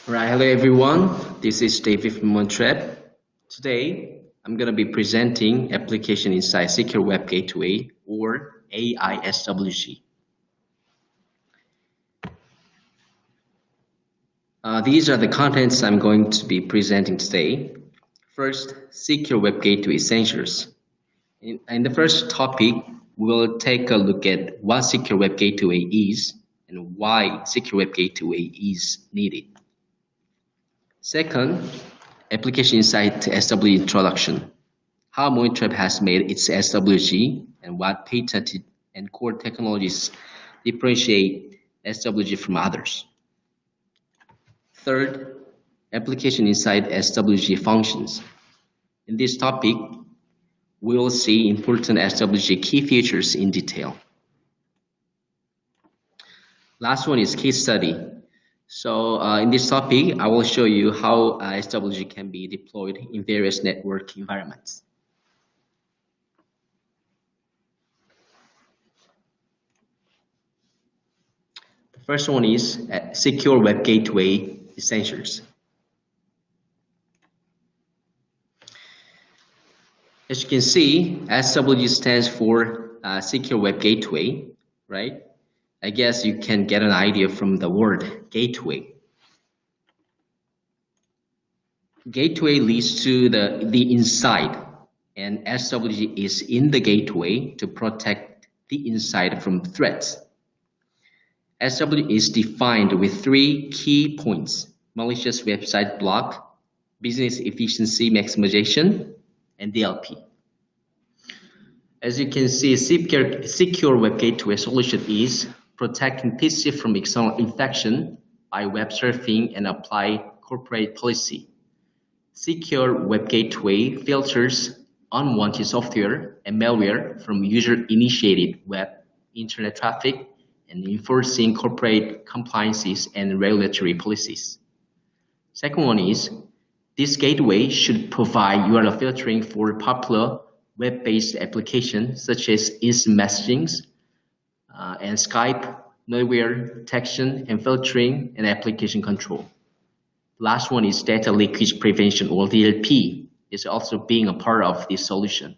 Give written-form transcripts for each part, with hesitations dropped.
Right, hello everyone. This is David from Monitorapp. Today, I'm going to be presenting application inside Secure Web Gateway or AISWG. These are the contents I'm going to be presenting today. First, Secure Web Gateway Essentials. In the first topic, we'll take a look at what Secure Web Gateway is and why Secure Web Gateway is needed. Second, application inside SWG introduction. How Monitorapp has made its SWG and what patented and core technologies differentiate SWG from others. Third, application inside SWG functions. In this topic, we will see important SWG key features in detail. Last one is case study. So in this topic, I will show you how SWG can be deployed in various network environments. The first one is Secure Web Gateway Essentials. As you can see, SWG stands for Secure Web Gateway, right? I guess you can get an idea from the word gateway. Gateway leads to the inside, and SWG is in the gateway to protect the inside from threats. SWG is defined with three key points: malicious website block, business efficiency maximization, and DLP. As you can see, Secure Web Gateway solution is protecting PC from external infection by web surfing and apply corporate policy. Secure Web Gateway filters unwanted software and malware from user-initiated web internet traffic and enforcing corporate compliances and regulatory policies. Second one is, this gateway should provide URL filtering for popular web-based applications such as instant messaging, and Skype, malware detection and filtering, and application control. Last one is data leakage prevention, or DLP, is also being a part of this solution.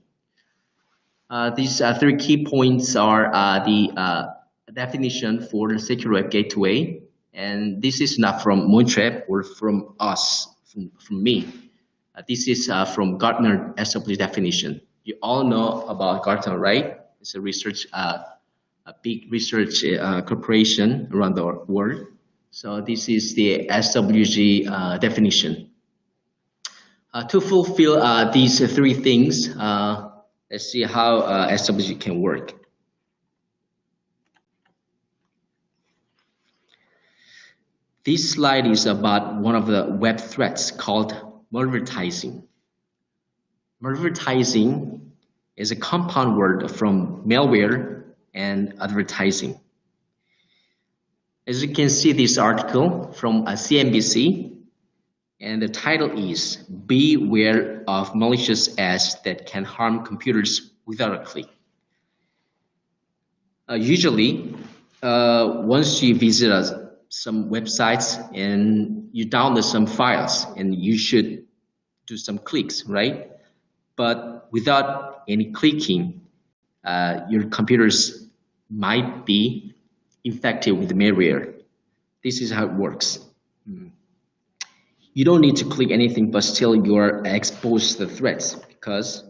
These three key points are the definition for the Secure Web Gateway, and this is not from Monitorapp or from us, from me. This is from Gartner SWG definition. You all know about Gartner, right? It's a research a big research corporation around the world. So this is the SWG definition. To fulfill these three things, let's see how SWG can work. This slide is about one of the web threats called malvertising. Malvertising is a compound word from malware and advertising. As you can see this article from CNBC, and the title is "Beware of Malicious Ads That Can Harm Computers Without a Click." Usually, once you visit some websites and you download some files, and you should do some clicks, right? But without any clicking, your computers might be infected with malware. This is how it works. You don't need to click anything, but still you are exposed to the threats, because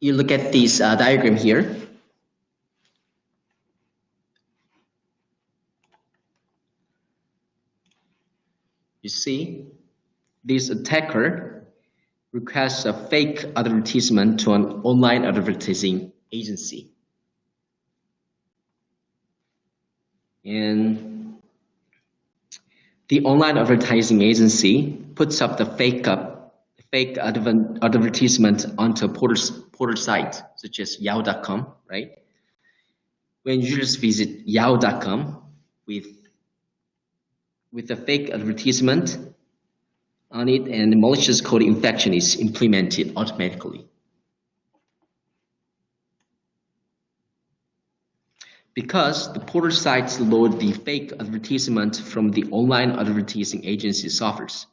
you look at this diagram here. You see, this attacker requests a fake advertisement to an online advertising agency. And the online advertising agency puts up the fake advertisement onto a portal site, such as yahoo.com, right? When users visit yahoo.com with a fake advertisement on it, and the malicious code infection is implemented automatically. because the portal sites load the fake advertisement from the online advertising agency softwares.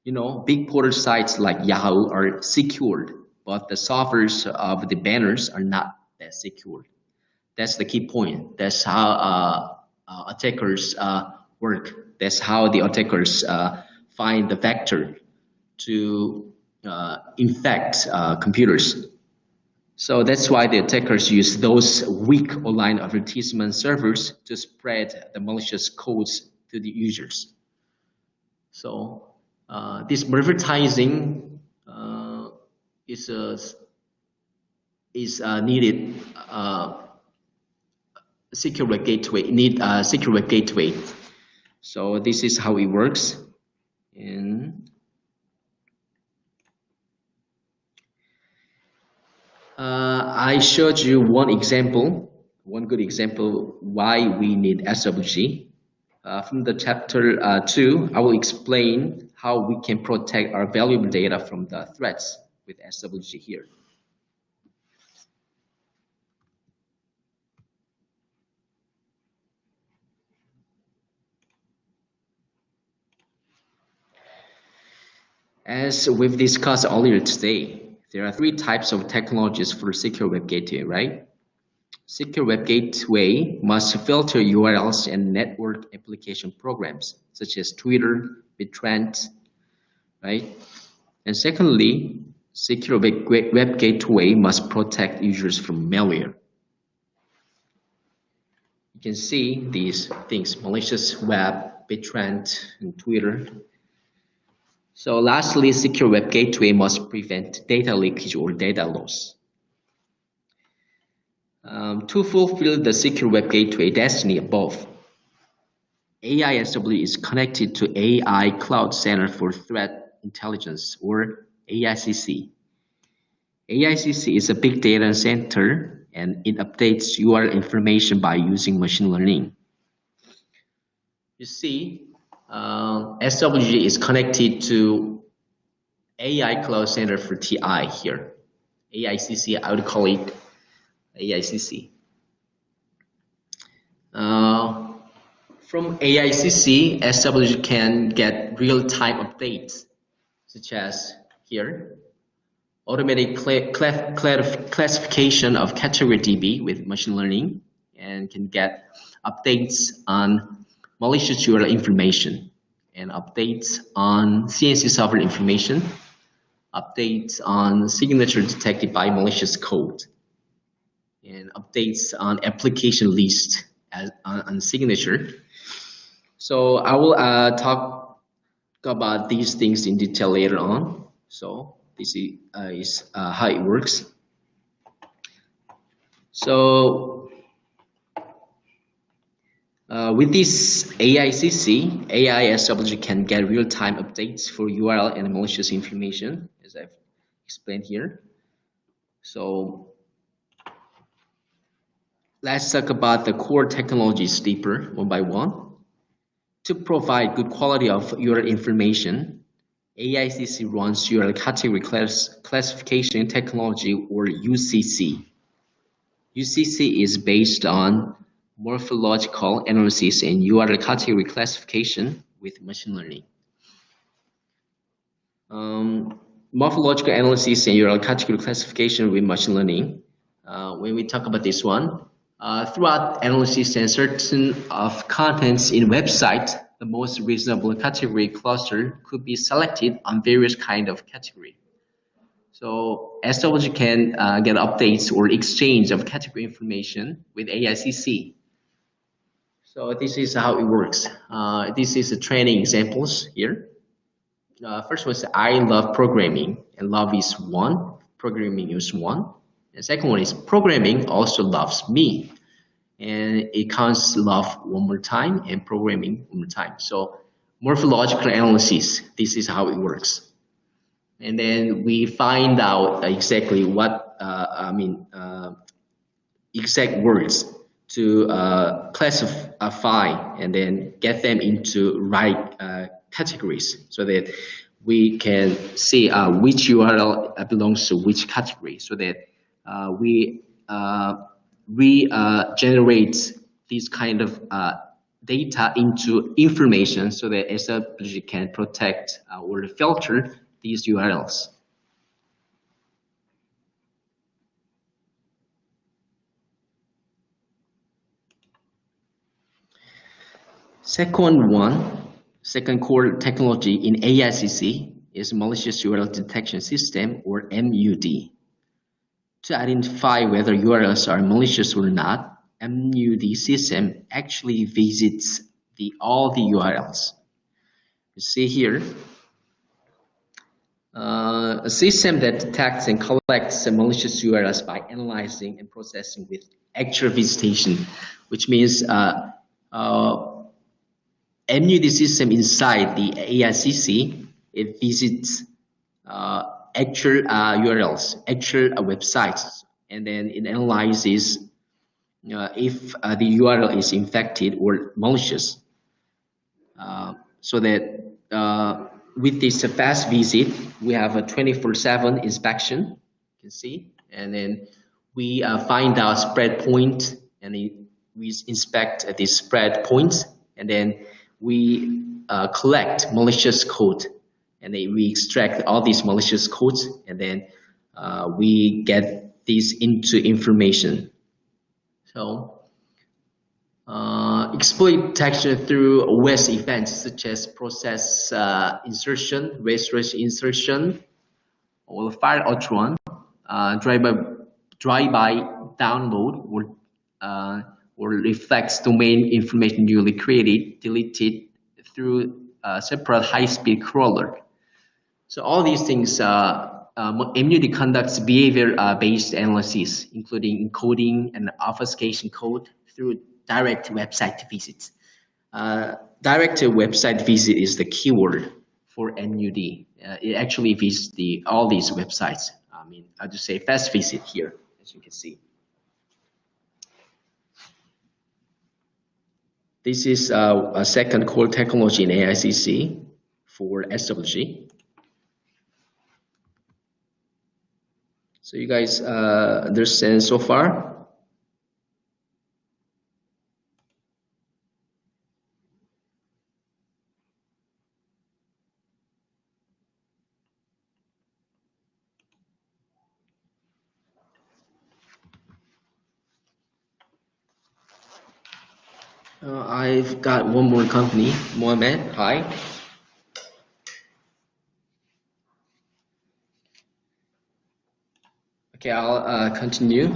You know, big portal sites like Yahoo are secured, but the softwares of the banners are not that secured. That's the key point. That's how attackers work. That's how the attackers find the vector to infect computers. So that's why the attackers use those weak online advertisement servers to spread the malicious codes to the users. So this advertising is needed. Secure web gateway need a secure web gateway. So this is how it works. And I showed you one good example why we need SWG. From the chapter 2, I will explain how we can protect our valuable data from the threats with SWG here. As we've discussed earlier today, there are 3 types of technologies for secure web gateway, right? Secure web gateway must filter URLs and network application programs such as Twitter, BitTorrent, right? And secondly, secure web gateway must protect users from malware. You can see these things: malicious web, BitTorrent, and Twitter. So lastly, secure web gateway must prevent data leakage or data loss. To fulfill the secure web gateway destiny above, AISWG is connected to AI Cloud Center for Threat Intelligence, or AICC. AICC is a big data center, and it updates URL information by using machine learning. You see, SWG is connected to AI Cloud Center for TI here. AICC, I would call it AICC. From AICC, SWG can get real-time updates, such as here, automatic classification of category DB with machine learning, and can get updates on malicious URL information, and updates on CNC software information, updates on signature detected by malicious code, and updates on application list on signature. So I will talk about these things in detail later on. So this is how it works. So with this AICC, AISWG can get real-time updates for URL and malicious information, as I've explained here. So let's talk about the core technologies deeper, one by one. To provide good quality of URL information, AICC runs URL category classification technology, or UCC. UCC is based on morphological analysis and URL category classification with machine learning. Morphological analysis and URL category classification with machine learning. When we talk about this one, throughout analysis and certain of contents in website, the most reasonable category cluster could be selected on various kind of category. So SWG can get updates or exchange of category information with AICC. So this is how it works. This is the training examples here. First was I love programming, and love is 1, programming is 1. The second one is programming also loves me, and it counts love one more time and programming one more time. So morphological analysis, this is how it works. And then we find out exactly what exact words to classify and then get them into right categories, so that we can see which URL belongs to which category, so that we we generate this kind of data into information so that AISWG can protect or filter these URLs. Second core technology in AICC is Malicious URL Detection System, or MUD. To identify whether URLs are malicious or not, MUD system actually visits all the URLs. You see here, a system that detects and collects malicious URLs by analyzing and processing with actual visitation, which means MUD system inside the AICC, it visits actual URLs, actual websites, and then it analyzes if the URL is infected or malicious. So that with this fast visit, we have a 24/7 inspection, you can see, and then we find out spread point, and we inspect the spread points, and then we collect malicious code, and then we extract all these malicious codes, and then we get these into information. So exploit detection through OS events such as process insertion, race insertion, or file outrun, drive-by download, or reflects domain information newly created, deleted through a separate high-speed crawler. So all these things, MUD conducts behavior-based analysis, including encoding and obfuscation code through direct website visits. Direct website visit is the keyword for MUD. It actually visits all these websites. I mean, I just say fast visit here, as you can see. This is a second core technology in AICC for AISWG. So you guys understand so far? I've got one more company, Mohammed. Hi. Okay, I'll continue.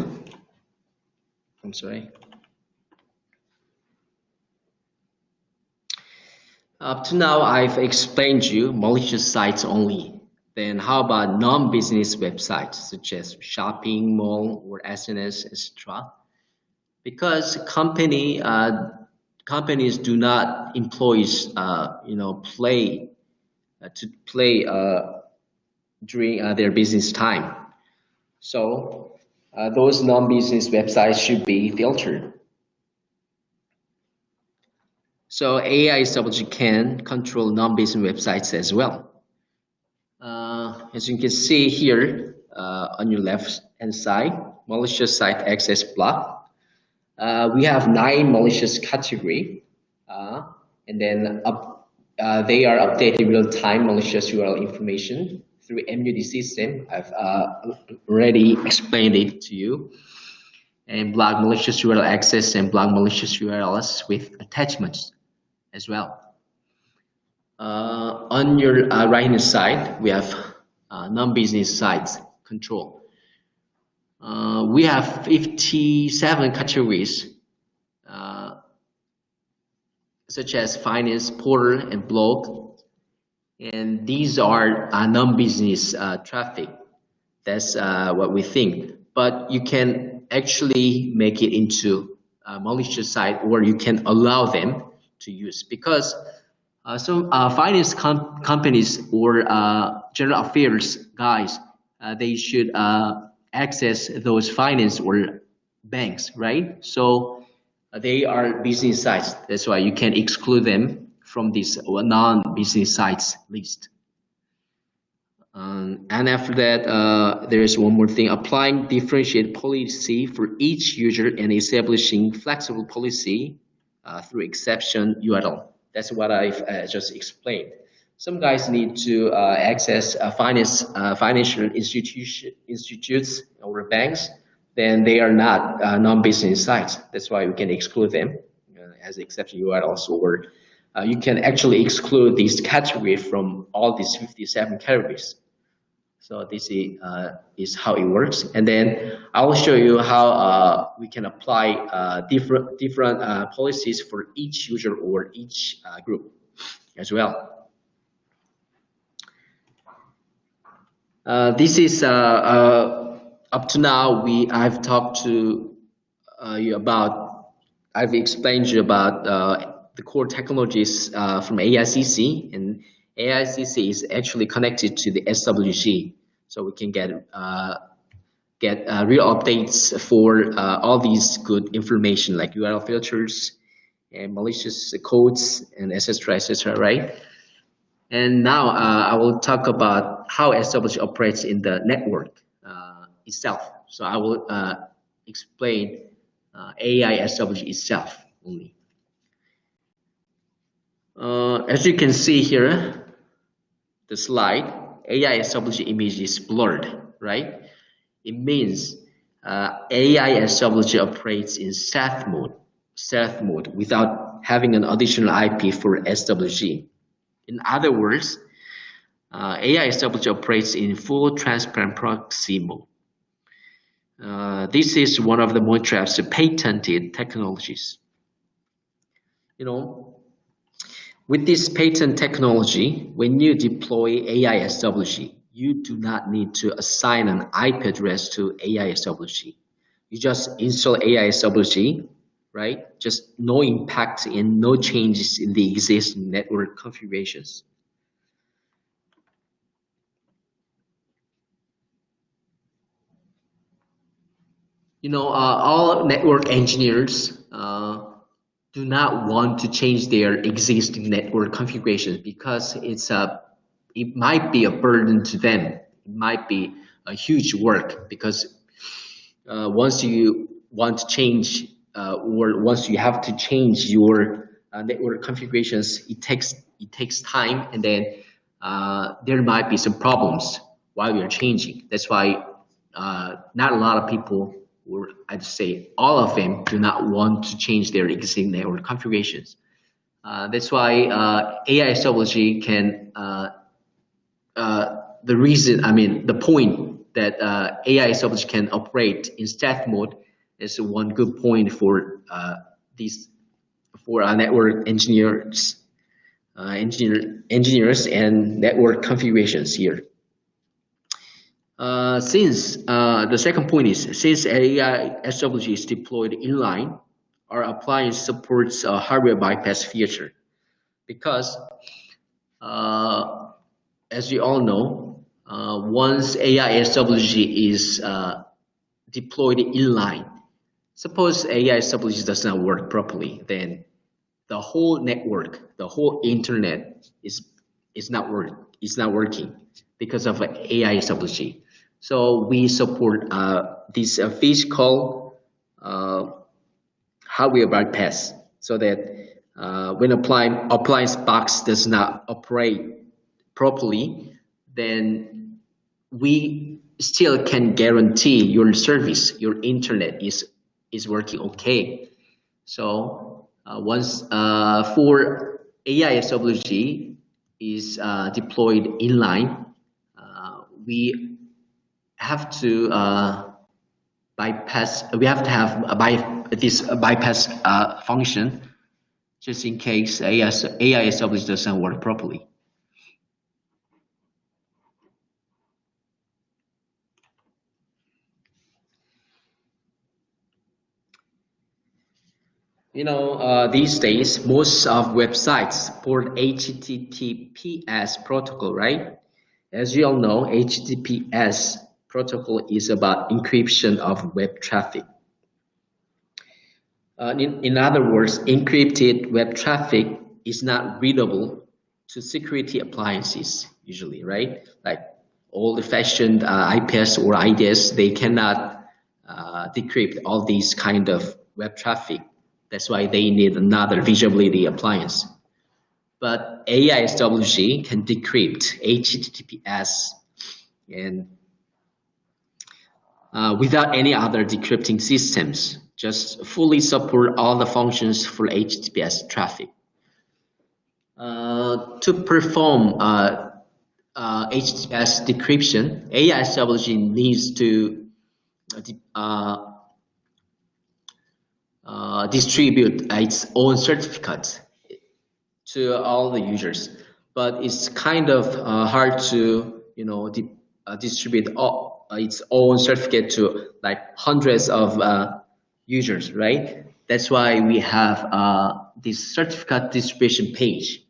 I'm sorry. Up to now, I've explained you malicious sites only. Then how about non-business websites such as shopping, mall, or SNS, etc.? Because companies do not employ play during their business time. So those non-business websites should be filtered. So AISWG can control non-business websites as well. As you can see here on your left-hand side, malicious site access block. We have 9 malicious category, and then they are updated real-time malicious URL information through MUD system. I've already explained it to you. And block malicious URL access and block malicious URLs with attachments as well. On your right-hand side, we have non-business sites control. We have 57 categories, such as finance, portal, and blog. And these are non-business traffic. That's what we think. But you can actually make it into a malicious site, or you can allow them to use, because some finance companies or general affairs guys, they should access those finance or banks, right? So they are business sites. That's why you can exclude them from this non-business sites list. And after that, there is one more thing: applying differentiated policy for each user and establishing flexible policy through exception URL. That's what I've just explained. Some guys need to access financial institutes or banks, then they are not non-business sites. That's why we can exclude them as exception URLs, or you can actually exclude this category from all these 57 categories. So this is how it works, and then I will show you how we can apply different policies for each user or each group as well. This is up to now. I've talked to you about. I've explained to you about the core technologies from AICC, and AICC is actually connected to the SWG, so we can get real updates for all these good information like URL filters and malicious codes and etc. Right? And now I will talk about how SWG operates in the network itself. So I will explain AISWG itself only. As you can see here, the slide, AISWG image is blurred, right? It means AISWG operates in stealth mode without having an additional IP for SWG. In other words, AISWG operates in full transparent proxy mode. This is one of the Monitorapp's patented technologies. You know, with this patent technology, when you deploy AISWG, you do not need to assign an IP address to AISWG. You just install AISWG, right? Just no impact and no changes in the existing network configurations. You know, all network engineers do not want to change their existing network configurations because it might be a burden to them. It might be a huge work because once you want to change or once you have to change your network configurations, it takes time, and then there might be some problems while you're changing. That's why not a lot of people, or I'd say all of them, do not want to change their existing network configurations. That's why AISWG can, the point that AISWG can operate in stealth mode is one good point for our network engineers and network configurations here. The second point is, since AISWG is deployed inline, our appliance supports a hardware bypass feature. Because, as you all know, once AISWG is deployed inline, suppose AISWG does not work properly, then the whole network, the whole internet is not working because of AISWG. So we support this physical hardware bypass, so that when appliance box does not operate properly, then we still can guarantee your service, your internet is working okay. So once for AISWG is deployed inline, we have to bypass. We have to have this bypass function, just in case AISWG doesn't work properly. You know, these days most of websites support HTTPS protocol, right? As you all know, HTTPS protocol is about encryption of web traffic. In other words, encrypted web traffic is not readable to security appliances usually, right? Like old-fashioned IPS or IDS, they cannot decrypt all these kind of web traffic. That's why they need another visibility appliance. But AISWG can decrypt HTTPS and without any other decrypting systems, just fully support all the functions for HTTPS traffic. To perform HTTPS decryption, AISWG needs to distribute its own certificates to all the users, but it's kind of hard to distribute its own certificate to like hundreds of users, right? That's why we have this certificate distribution page.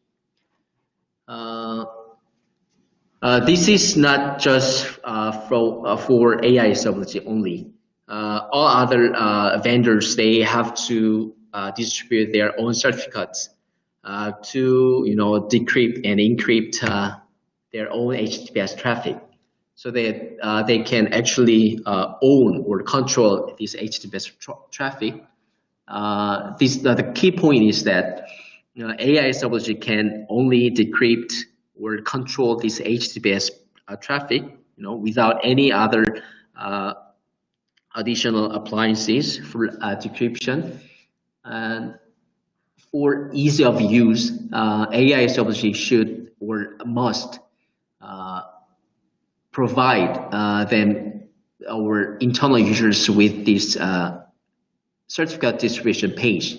This is not just for AISWG only. All other vendors, they have to distribute their own certificates to decrypt and encrypt their own HTTPS traffic, so that they can actually own or control this HTTPS traffic. The key point is that AISWG can only decrypt or control this HTTPS traffic, without any other additional appliances for decryption. And for ease of use, AISWG should or must provide our internal users with this certificate distribution page.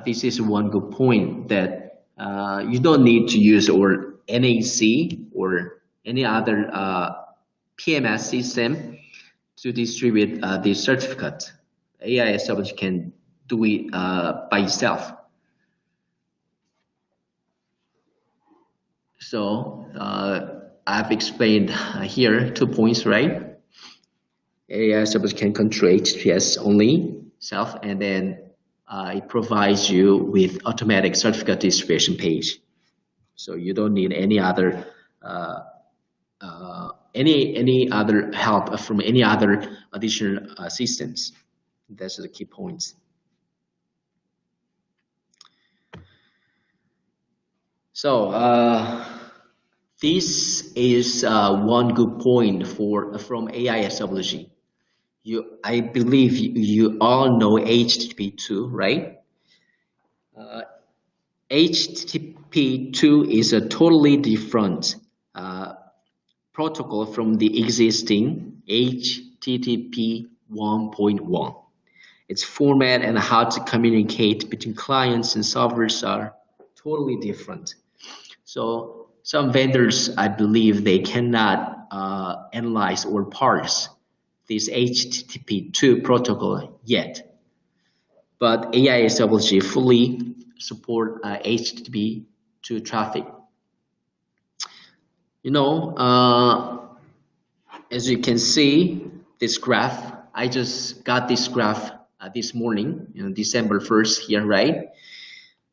This is one good point, that you don't need to use or NAC or any other PMS system to distribute this certificate. AISWG can do it by itself. So I've explained here 2 points, right? AISWG can control HTTPS only self, and then it provides you with automatic certificate distribution page. So you don't need any other any other help from any other additional systems. That's the key points. So this is one good point from AISWG. I believe you all know HTTP2, right? HTTP2 is a totally different protocol from the existing HTTP 1.1. Its format and how to communicate between clients and servers are totally different. So some vendors, I believe, they cannot analyze or parse this HTTP2 protocol yet. But AISWG fully support HTTP2 traffic. As you can see, this graph, I just got this graph this morning, December 1st here, right?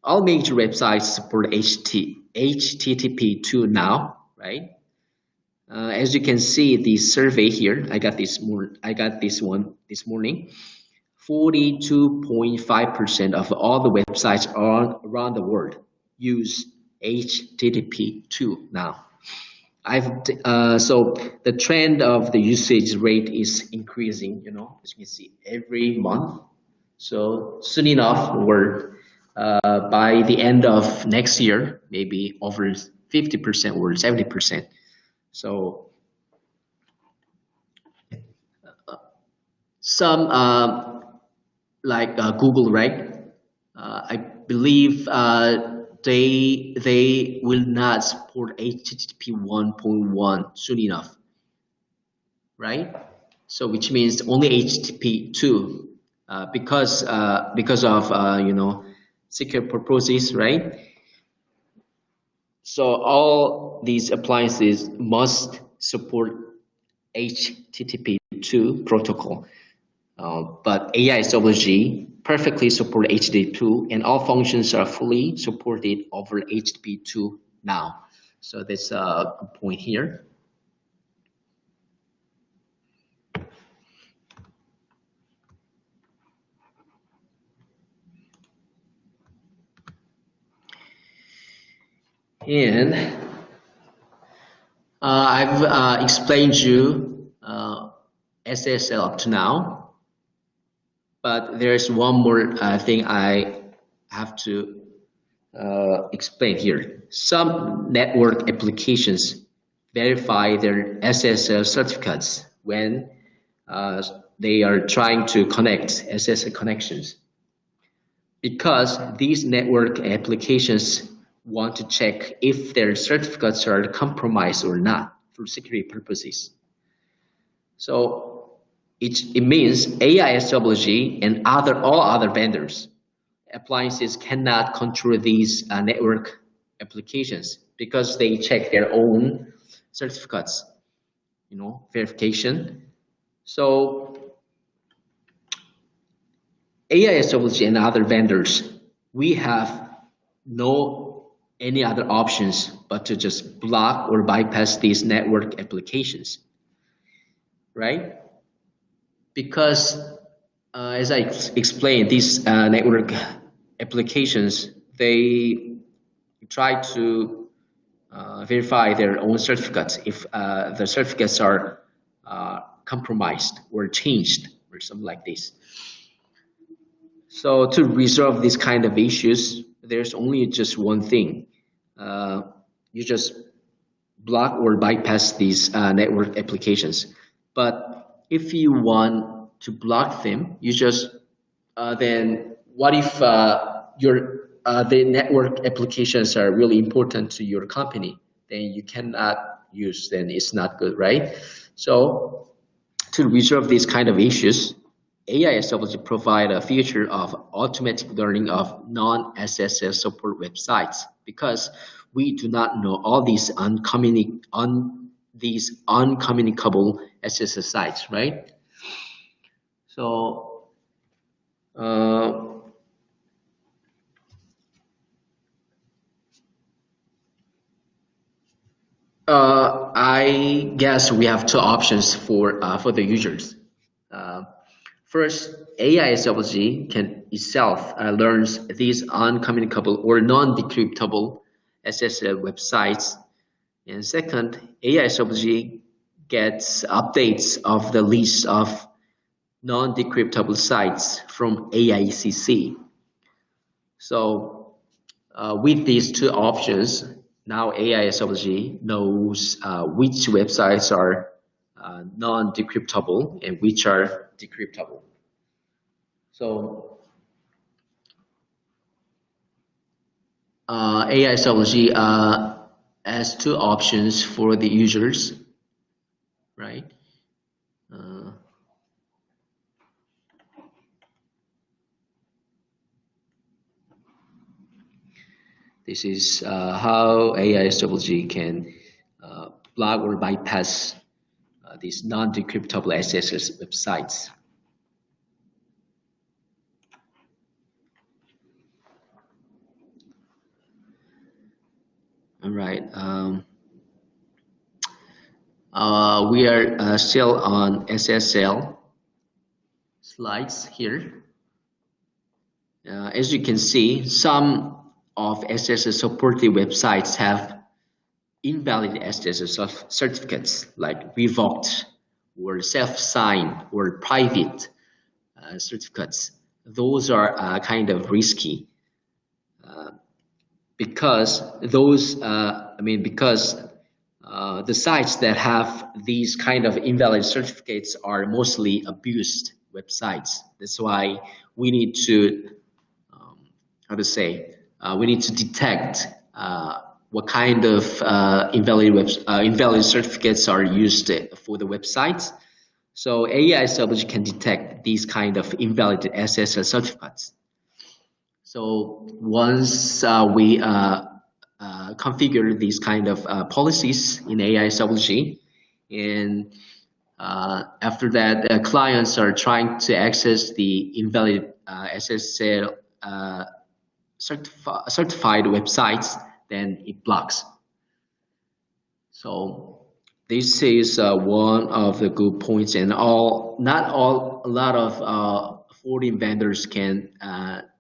All major websites support HTTP2 now, right? As you can see, the survey here, I got this one this morning. 42.5% of all the websites around the world use HTTP2 now. So the trend of the usage rate is increasing, as you can see, every month. So soon enough, we're by the end of next year, maybe over 50% or 70%. So some like Google, right? I believe they will not support HTTP 1.1 soon enough, right? So which means only HTTP 2 because of secure purposes, right? So all these appliances must support HTTP2 protocol, but AISWG perfectly support HTTP2, and all functions are fully supported over HTTP2 now. So that's a good point here. And I've explained you SSL up to now, but there's one more thing I have to explain here. Some network applications verify their SSL certificates when they are trying to connect SSL connections, because these network applications want to check if their certificates are compromised or not for security purposes. So it means AISWG and all other vendors appliances cannot control these network applications because they check their own certificates, verification. So AISWG and other vendors, we have no any other options but to just block or bypass these network applications, right? Because as I explained, these network applications, they try to verify their own certificates if the certificates are compromised or changed or something like this. So to resolve these kind of issues, there's only just one thing. You just block or bypass these network applications. But if you want to block them, you just then what if the network applications are really important to your company? Then you cannot use. Then it's not good, right? So to resolve these kind of issues, AISWG provide a feature of automatic learning of non-SSL support websites, because we do not know all these uncommunicable SSL sites, right? So I guess we have two options for the users. First, AISWG can itself learns these uncommunicable or non-decryptable SSL websites. And second, AISWG gets updates of the list of non-decryptable sites from AICC. So with these two options, now AISWG knows which websites are non-decryptable and which are decryptable. So AISWG has two options for the users, right? This is how AISWG can block or bypass these non-decryptable SSL websites. All right. We are still on SSL slides here. As you can see, some of SSL supported websites have invalid SSL certificates, like revoked or self-signed or private certificates. Those are kind of risky because those, because the sites that have these kind of invalid certificates are mostly abused websites. That's why we need to, we need to detect what kind of invalid certificates are used for the websites. So AISWG can detect these kind of invalid SSL certificates. So once we configure these kind of policies in AISWG, and after that, clients are trying to access the invalid SSL certified websites, then it blocks. So this is one of the good points, and a lot of foreign vendors can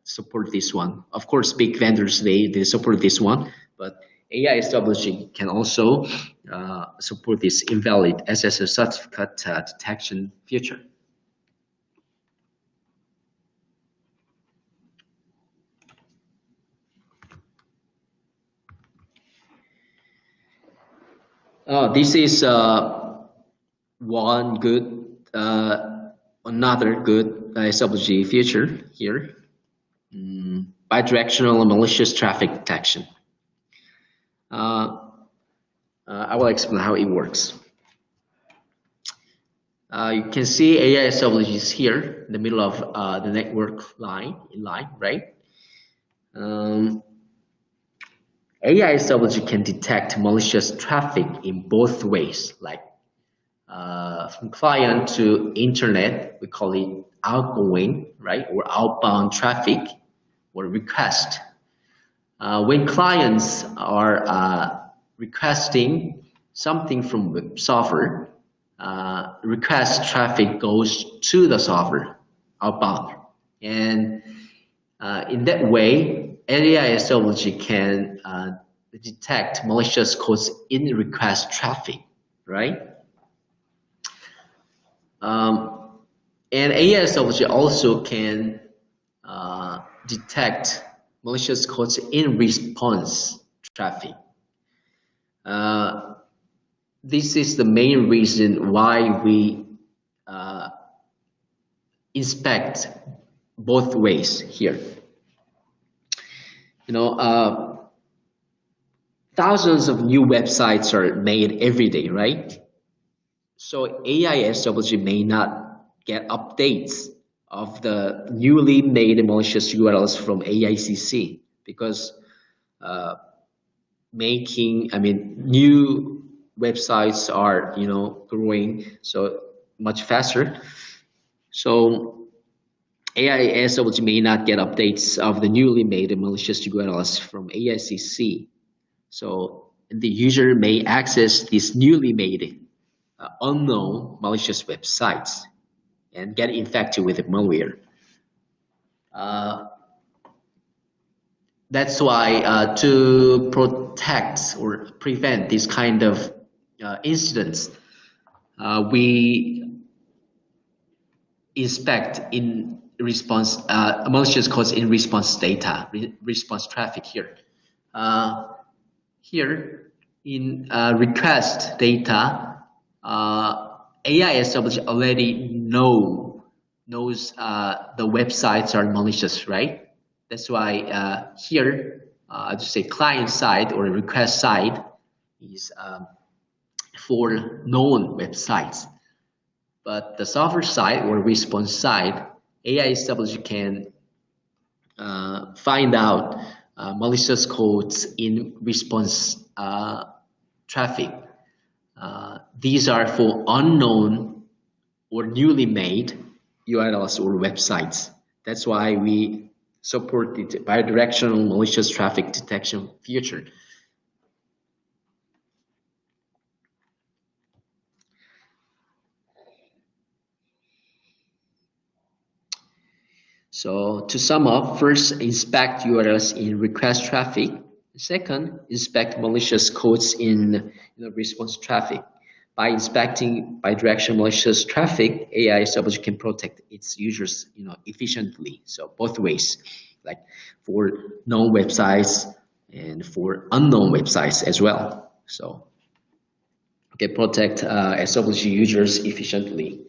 support this one. Of course, big vendors they support this one, but AISWG can also support this invalid SSL certificate detection feature. This is one good, another good AISWG feature here. Bidirectional malicious traffic detection. I will explain how it works. You can see AISWG is here in the middle of the network line, right? AISWG can detect malicious traffic in both ways, like from client to internet, we call it outgoing, right? Or outbound traffic or request. When clients are requesting something from web server, request traffic goes to the server outbound. And in that way, AISWG can detect malicious codes in request traffic, right? And AISWG also can detect malicious codes in response traffic. This is the main reason why we inspect both ways here. You know, thousands of new websites are made every day, right? So AISWG may not get updates of the newly made malicious URLs from AICC because new websites are, growing so much faster. So AISWG may not get updates of the newly made malicious URLs from AICC. So the user may access these newly made unknown malicious websites and get infected with the malware. That's why to protect or prevent this kind of incidents, we inspect in response malicious codes in response data, response traffic here. Here in request data, AISWG already knows the websites are malicious, right? That's why here, just say client side or request side is for known websites. But the server side or response side, AISWG can find out malicious codes in response traffic. These are for unknown or newly made URLs or websites. That's why we support the bidirectional malicious traffic detection feature. So to sum up, first, inspect URLs in request traffic. Second, inspect malicious codes in response traffic. By inspecting bidirectional malicious traffic, AISWG can protect its users, efficiently. So both ways, like for known websites and for unknown websites as well. So can protect SWG users efficiently.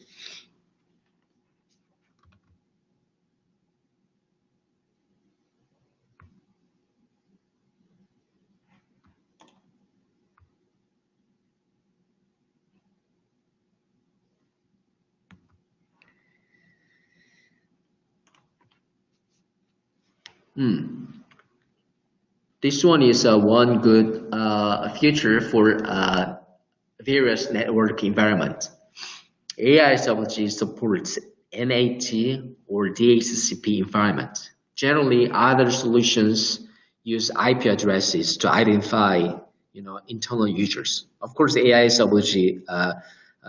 This one is one good feature for various network environments. AISWG supports NAT or DHCP environment. Generally, other solutions use IP addresses to identify, internal users. Of course, AISWG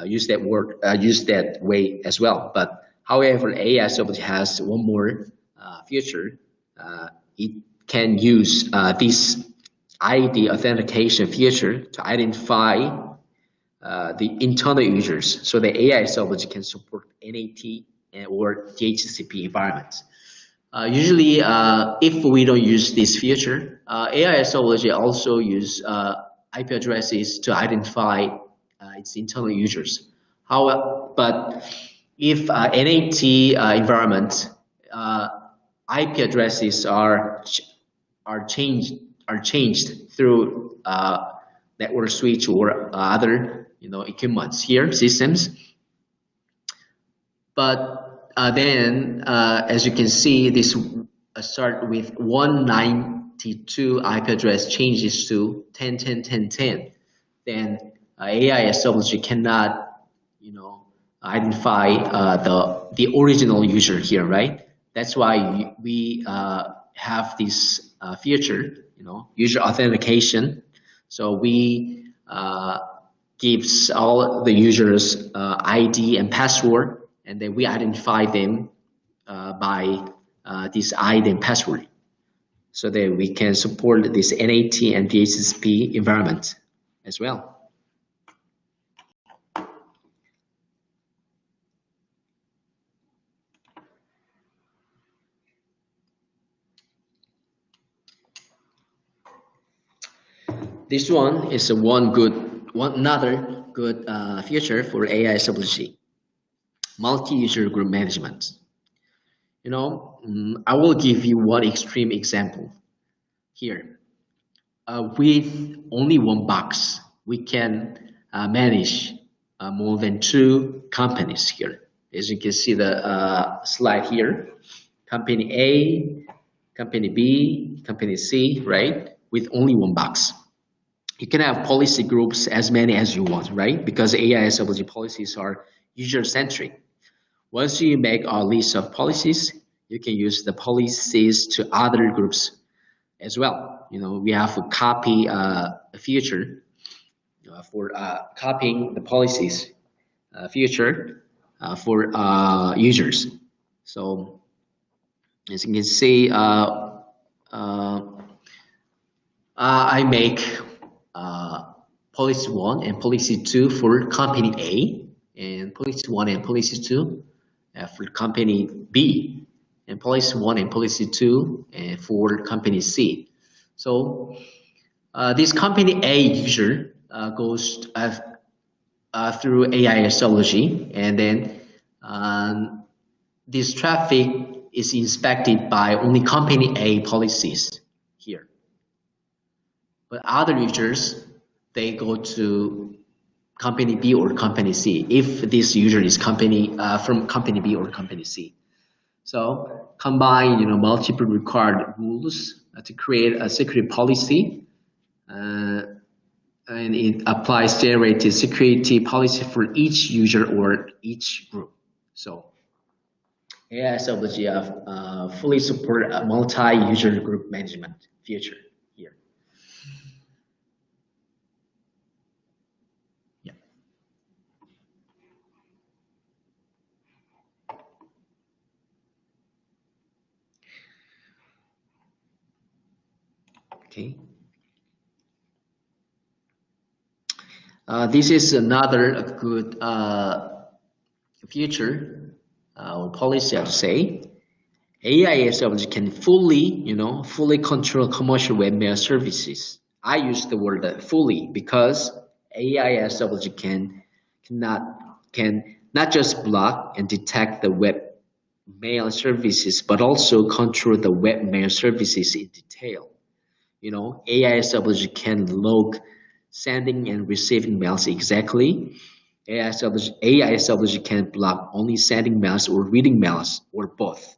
use that way as well. But however, AISWG has one more feature. It can use this ID authentication feature to identify the internal users, so the AISWG can support NAT or DHCP environments. Usually, if we don't use this feature, AISWG also use IP addresses to identify its internal users. However, but if NAT environment IP addresses are changed through network switch or other equipments here systems, but then as you can see, this start with 192 IP address changes to 10.10.10.10. Then AISWG cannot identify the original user here, right? That's why we have this feature, user authentication. So we gives all the users ID and password, and then we identify them by this ID and password, so that we can support this NAT and DHCP environment as well. This one is another good feature for AISWG, multi-user group management. I will give you one extreme example here. With only one box, we can manage more than 2 companies here. As you can see the slide here, company A, company B, company C, right? With only one box. You can have policy groups as many as you want, right? Because AISWG policies are user-centric. Once you make a list of policies, you can use the policies to other groups as well. We have a copy feature for copying the policies feature for users. So as you can see, I make policy 1 and policy 2 for company A, and policy 1 and policy 2 for company B, and policy 1 and policy 2 for company C. So this company A user goes through AISWG, and then this traffic is inspected by only company A policies here. But other users, they go to company B or company C if this user is from company B or company C. So combine multiple required rules to create a security policy, and it applies generated security policy for each user or each group. So AISWG fully support a multi-user group management feature here. Yeah. Okay. This is another good feature or policy, I would say. AISWG can fully control commercial webmail services. I use the word fully because AISWG can not just block and detect the webmail services, but also control the webmail services in detail. AISWG can log sending and receiving mails exactly. AISWG can block only sending mails or reading mails, or both.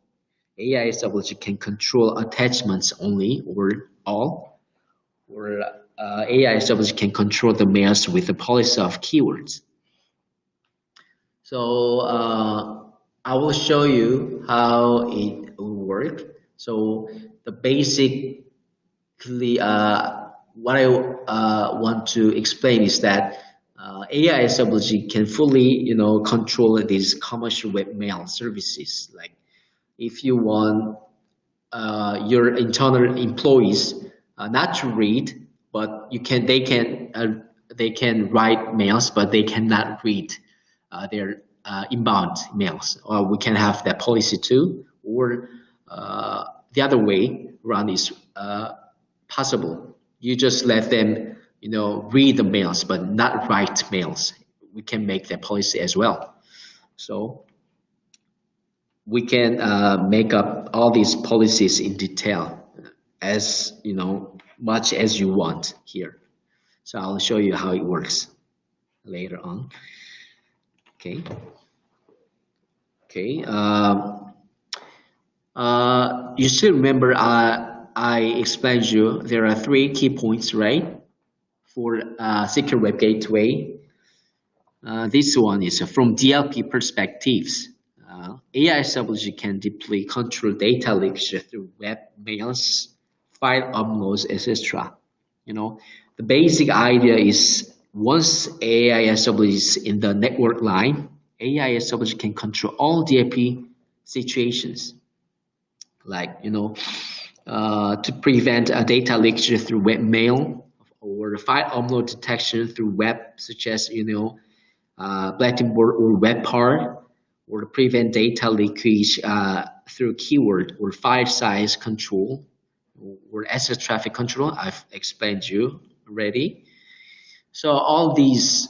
AISWG can control attachments only or all, or AISWG can control the mails with the policy of keywords. So I will show you how it will work. So the basically what I want to explain is that AISWG can fully control these commercial webmail services. Like if you want your internal employees not to read but they can write mails, but they cannot read their inbound mails. Or we can have that policy too, or the other way around is possible. You just let them, read the mails, but not write mails. We can make that policy as well. So we can make up all these policies in detail as much as you want here. So I'll show you how it works later on. Okay. Okay. You should remember I explained you there are 3 key points, right? For secure web gateway. This one is from DLP perspectives. AISWG can deeply control data leaks through web mails, file uploads, etc. The basic idea is once AISWG is in the network line, AISWG can control all DLP situations, like to prevent a data leakage through webmail or file upload detection through web, such as bulletin board or web part, or to prevent data leakage through keyword or file size control or asset traffic control. I've explained you already. So all these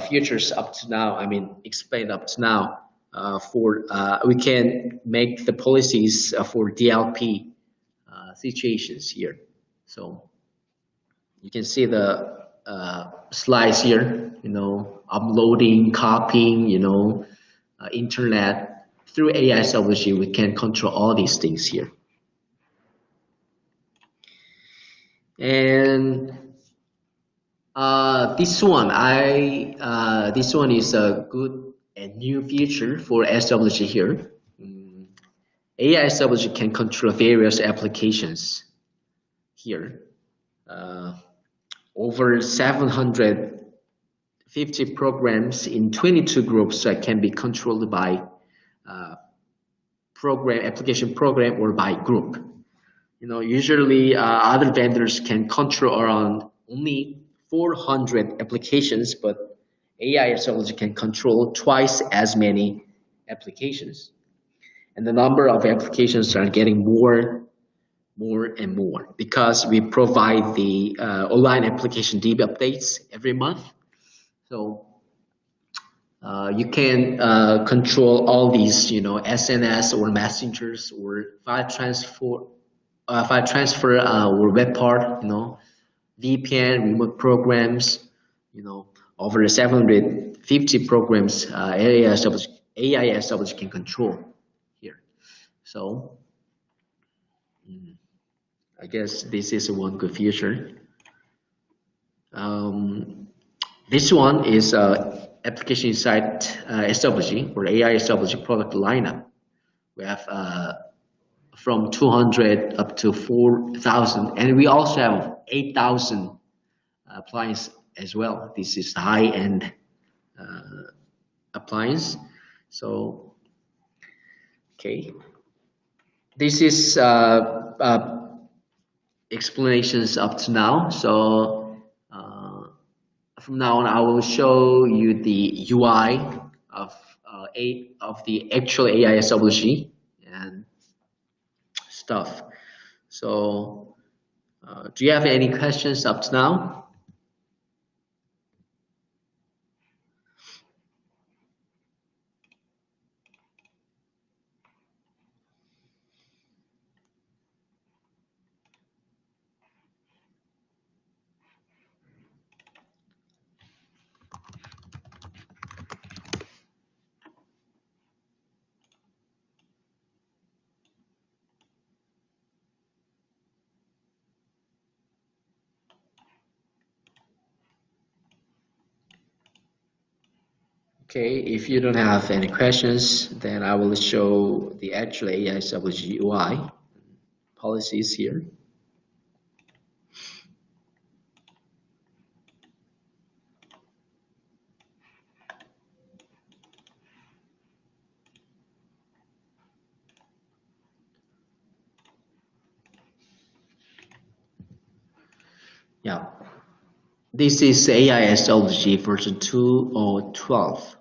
features up to now, explained up to now, we can make the policies for DLP situations here. So you can see the slides here, uploading, copying, internet. Through AISWG, we can control all these things here. And this one is a good and new feature for SWG here. AISWG can control various applications here. Over 750 programs in 22 groups can be controlled by application program or by group. Usually other vendors can control around only 400 applications, but AISWG can control twice as many applications. And the number of applications are getting more and more because we provide the online application DB updates every month. So you can control all these, SNS or messengers or file transfer or web part, VPN, remote programs, over 750 programs AISWG can control here. So I guess this is one good feature. This one is application inside SWG or AISWG product lineup. We have from 200 up to 4,000, and we also have 8,000 appliance as well. This is high-end appliance. So, okay, this is explanations up to now. So from now on, I will show you the UI of the actual AISWG and stuff. So do you have any questions up to now? Okay, if you don't have any questions, then I will show the actual AISWG UI policies here. Yeah, This is AISWG version 2 or 12.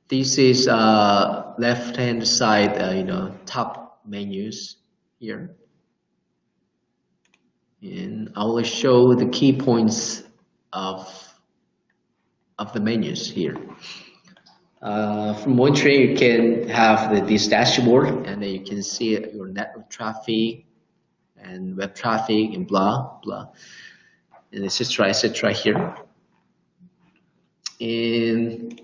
This is left-hand side, top menus here, and I will show the key points of the menus here. From Monitorapp, you can have this dashboard, and then you can see your network traffic and web traffic and blah blah, and etc. here. And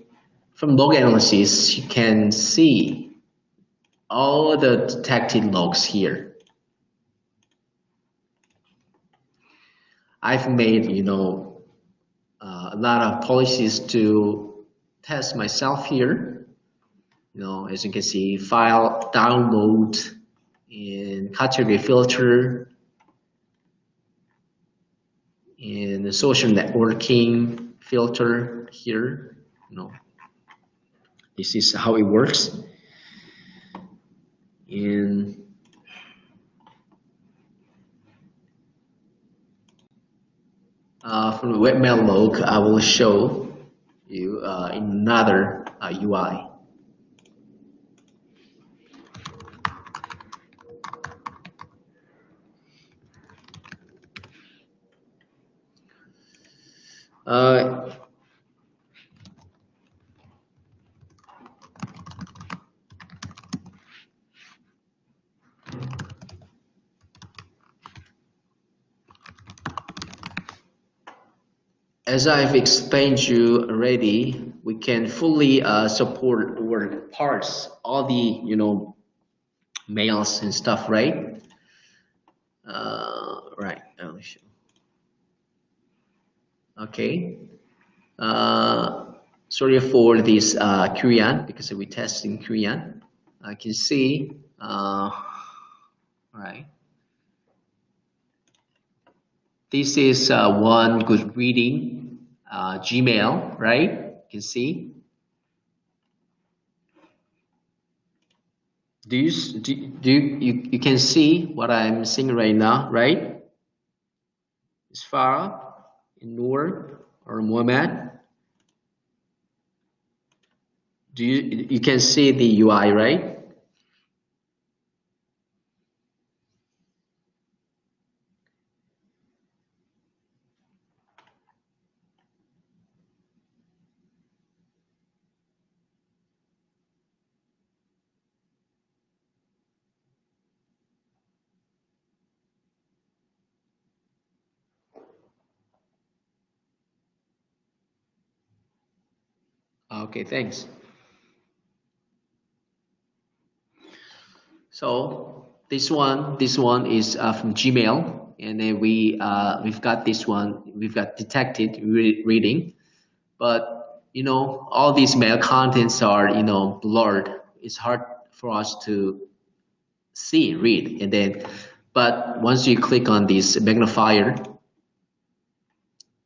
from log analysis, you can see all the detected logs here. I've made a lot of policies to test myself here. As you can see, file download and category filter and the social networking filter here. This is how it works. And from the Webmail log, I will show you another UI. As I've explained to you already, we can fully support or parse all the mails and stuff, right? Right. I'll show. Okay. Sorry for this Korean, because we test in Korean. I can see. Right. This is one good reading Gmail, right? You can see. You can see what I'm seeing right now, right? It's Farah, Noor, or Mohammed. You can see the UI, right? Okay, thanks. So this one is from Gmail, and then we've got this one. We've got detected reading, but all these mail contents are blurred. It's hard for us to read, and then but once you click on this magnifier,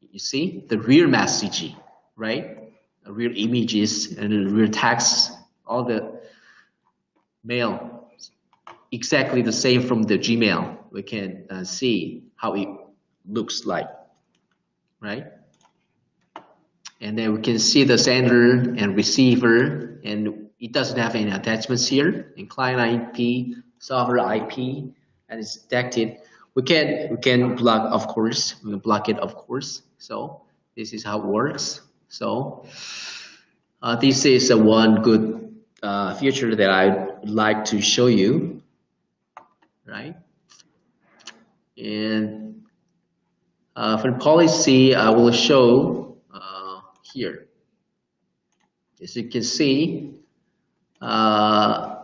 you see the real message, right? The real images and the real text, all the mail exactly the same from the Gmail. We can see how it looks like, right? And then we can see the sender and receiver, and it doesn't have any attachments here. And client IP, server IP, and it's detected. We can block, of course. We can block it, of course. So this is how it works. So this is one good feature that I'd like to show you, right? And for policy, I will show here. As you can see,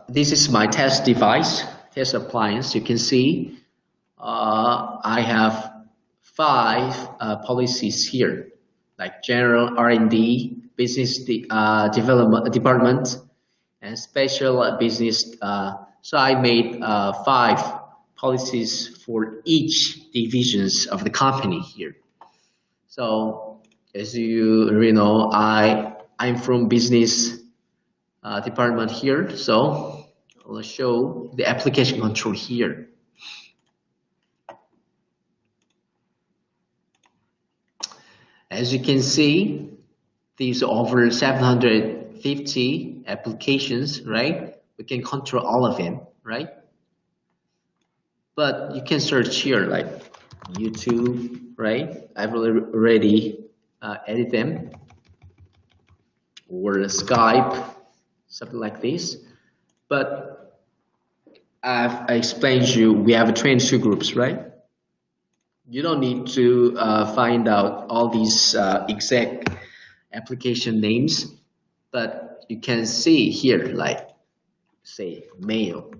this is my test device, test appliance. You can see I have 5 policies here, like general R&D, business development department, and special business. So I made 5 policies for each divisions of the company here. So as you already know, I'm from business department here. So I'll show the application control here. As you can see, these over 750 applications, right? We can control all of them, right? But you can search here like YouTube, right? I've already added them, or Skype, something like this. But I explained to you, we have 22 groups, right? You don't need to find out all these exact application names, but you can see here, like say mail.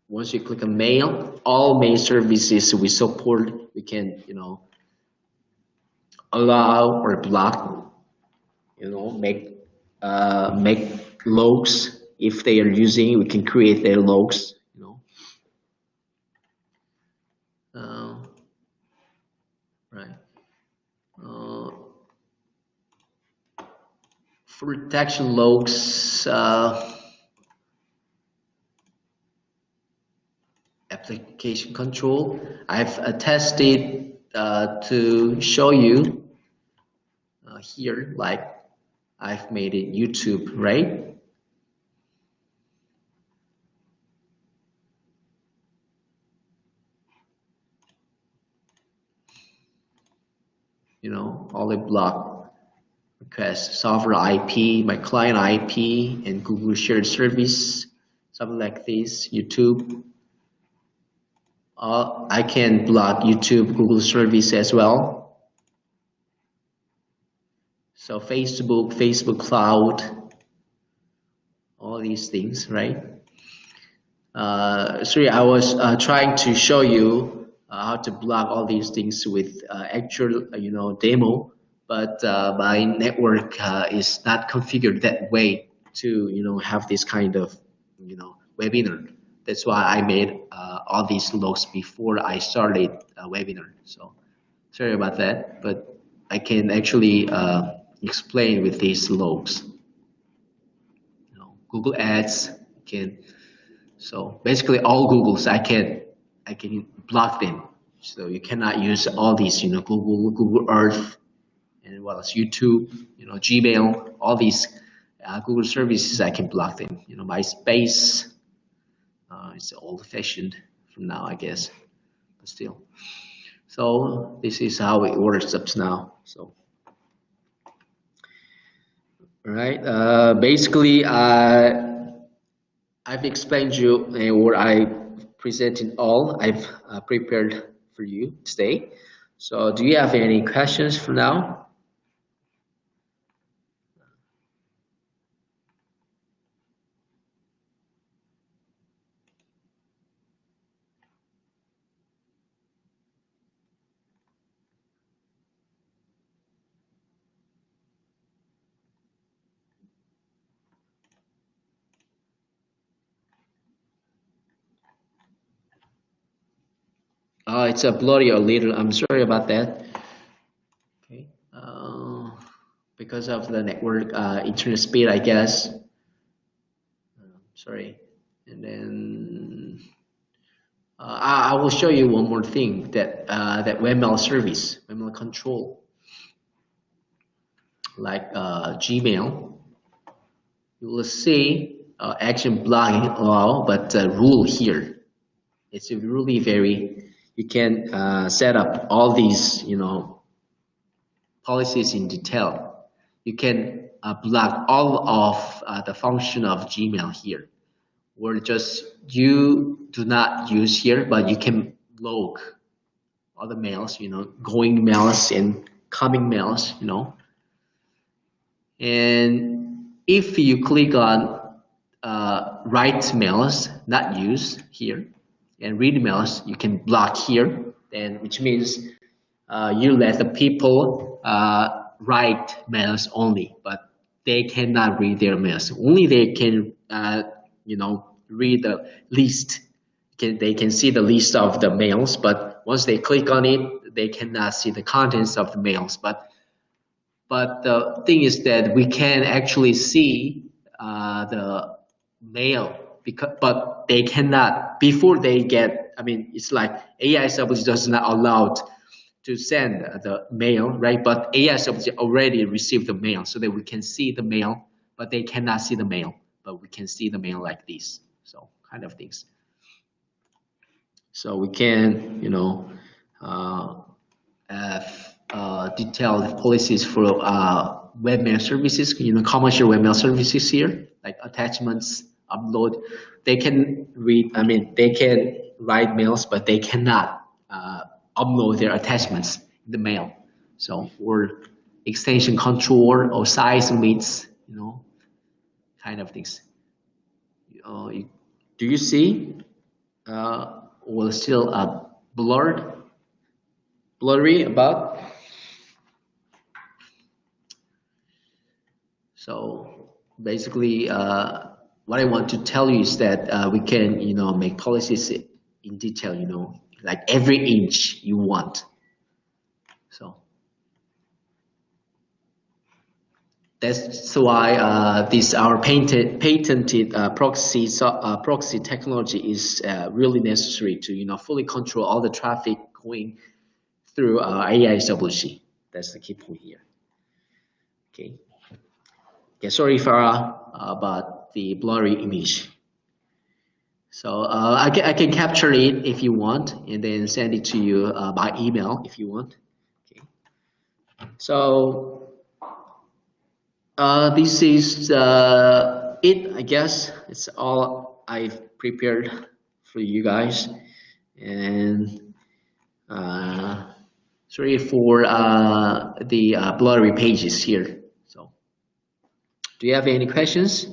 Once you click on mail, all mail services we support, we can, allow or block, make logs. If they are using, we can create their logs, right. For detection logs, application control, I've tested to show you here, like I've made it YouTube, right? All the block requests, server IP, my client IP, and Google shared service, something like this, YouTube. I can block YouTube, Google service as well. So Facebook Cloud, all these things, right? Sorry, I was trying to show you how to block all these things with actual, demo, but my network is not configured that way to, have this kind of, webinar. That's why I made all these logs before I started a webinar. So sorry about that, but I can actually explain with these logs. Google Ads can. So basically, all Googles I can block them. So you cannot use all these, Google Earth, and what else, YouTube, Gmail, all these Google services I can block them. MySpace. It's old-fashioned from now, I guess, but still. So this is how it works up to now. So, all right. Basically, I've explained you or I presented all I've prepared for you today. So, do you have any questions for now? It's a blurry a little. I'm sorry about that. Okay. Because of the network internet speed, I guess. Sorry. And then I will show you one more thing, that that Webmail service, Webmail control, like Gmail. You will see action blocking allow, but rule here. It's really very. You can set up all these, policies in detail. You can block all of the function of Gmail here, or just you do not use here, but you can log all the mails, going mails and coming mails, And if you click on write mails, not use here, and read mails, you can block here, then which means you let the people write mails only, but they cannot read their mails. Only they can, read the list. They can see the list of the mails, but once they click on it, they cannot see the contents of the mails. But the thing is that we can actually see the mail, but they cannot before they get. I mean, it's like AISWG does not allow to send the mail, right? But AISWG already received the mail, so that we can see the mail, but they cannot see the mail, but we can see the mail like this. So kind of things. So we can, have detailed policies for webmail services, commercial webmail services here, like attachments, upload. They can read, I mean, they can write mails, but they cannot upload their attachments in the mail. So, or extension control or size limits, kind of things. Do you see? Or still blurry about? So basically, what I want to tell you is that we can, make policies in detail, like every inch you want. So that's why this our patented proxy technology is really necessary to, fully control all the traffic going through AISWG. That's the key point here. Okay. Okay, sorry Farah about the blurry image. So I can capture it if you want, and then send it to you by email if you want. Okay. So this is it. I guess it's all I've prepared for you guys, and sorry for the blurry pages here. Do you have any questions?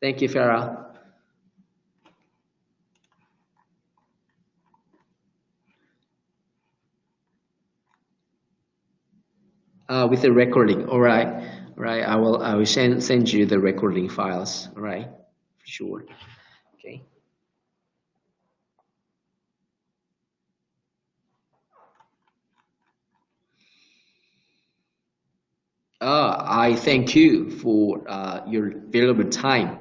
Thank you, Farah. With the recording, all right, all right. I will send you the recording files. All right, for sure. Okay. I thank you for your valuable time.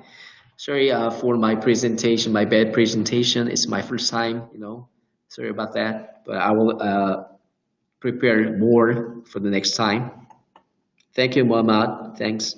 Sorry for my presentation, my bad presentation. It's my first time, Sorry about that, but I will prepare more for the next time. Thank you, Muhammad. Thanks.